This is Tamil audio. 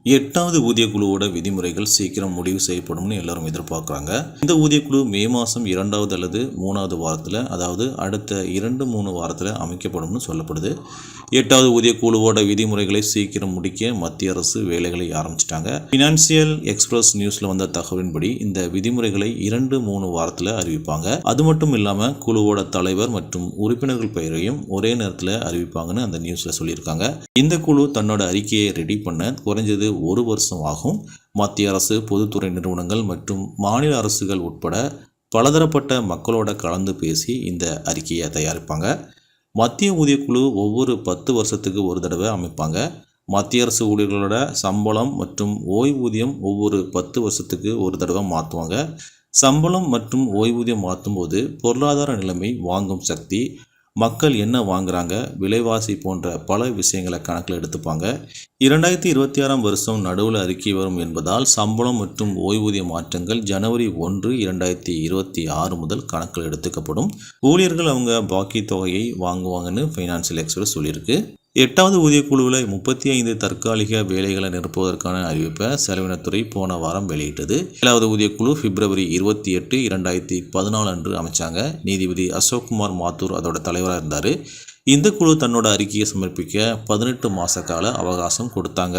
8வது ஊதியக்குழுவோட விதிமுறைகள் சீக்கிரம் முடிவு செய்யப்படும்னு எல்லாரும் எதிர்பார்க்குறாங்க. இந்த ஊதியக்குழு மே மாதம் 2வது அல்லது 3வது வாரத்தில், அதாவது அடுத்த 2-3 வாரத்தில் அமைக்கப்படும்னு சொல்லப்படுது. 8வது ஊதியக்குழுவோட விதிமுறைகளை சீக்கிரம் முடிக்க மத்திய அரசு வேலைகளை ஆரம்பிச்சிட்டாங்க. ஃபினான்சியல் எக்ஸ்பிரஸ் நியூஸில் வந்த தகவலின்படி இந்த விதிமுறைகளை 2-3 வாரத்தில் அறிவிப்பாங்க. அது மட்டும் இல்லாமல் குழுவோட தலைவர் மற்றும் உறுப்பினர்கள் பெயரையும் ஒரே நேரத்தில் அறிவிப்பாங்கன்னு அந்த நியூஸில் சொல்லியிருக்காங்க. இந்த குழு தன்னோட அறிக்கையை ரெடி பண்ண குறைஞ்சது 1 வருஷம் ஆகும். மத்திய அரசு, பொதுத்துறை நிறுவனங்கள் மற்றும் மாநில அரசுகள் உட்பட பலதரப்பட்ட மக்களோட கலந்து பேசி இந்த அறிக்கையை தயாரிப்பாங்க. மத்திய ஊதியக்குழு ஒவ்வொரு 10 வருஷத்துக்கு ஒரு தடவை அமைப்பாங்க. மத்திய அரசு ஊழியர்களோட சம்பளம் மற்றும் ஓய்வூதியம் ஒவ்வொரு 10 வருஷத்துக்கு ஒரு தடவை மாற்றுவாங்க. சம்பளம் மற்றும் ஓய்வூதியம் மாற்றும்போது பொருளாதார நிலைமை, வாங்கும் சக்தி, மக்கள் என்ன வாங்குறாங்க, விலைவாசி போன்ற பல விஷயங்களை கணக்கில் எடுத்துப்பாங்க. 2026ஆம் வருஷம் நடுவில் அறிக்கை வரும் என்பதால் சம்பளம் மற்றும் ஓய்வூதிய மாற்றங்கள் ஜனவரி 1, 2026 முதல் கணக்கில் எடுத்துக்கப்படும். ஊழியர்கள் அவங்க பாக்கி தொகையை வாங்குவாங்கன்னு ஃபைனான்சியல் எக்ஸ்பிரஸ் சொல்லியிருக்கு. 8வது ஊதியக்குழுவில் 35 தற்காலிக வேலைகளை நிரப்புவதற்கான அறிவிப்பை செலவினத்துறை போன வாரம் வெளியிட்டது. 7வது ஊதியக்குழு பிப்ரவரி 28, 2014 அன்று அமைச்சாங்க. நீதிபதி அசோக்குமார் மாத்தூர் அதோட தலைவராக இருந்தார். இந்த குழு தன்னோட அறிக்கையை சமர்ப்பிக்க 18 மாத கால அவகாசம் கொடுத்தாங்க.